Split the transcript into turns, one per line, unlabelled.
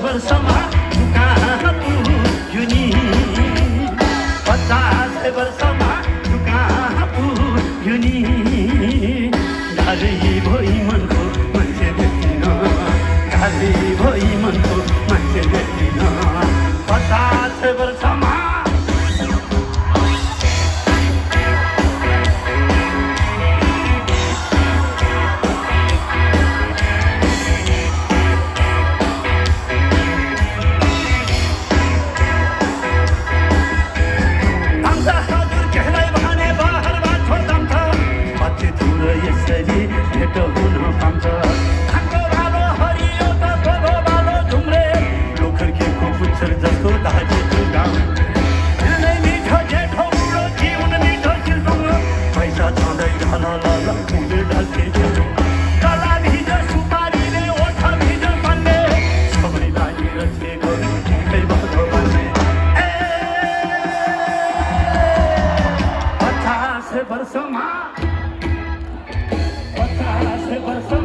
वर्षमा कहाँ पुग्यो नि 50 वर्षमा कहाँ पुग्यो नि गाली भई मनको मान्छे भेटिन गाली भई मनको मान्छे भेटिन 50 वर्षमा वर्षमा 50 वर्ष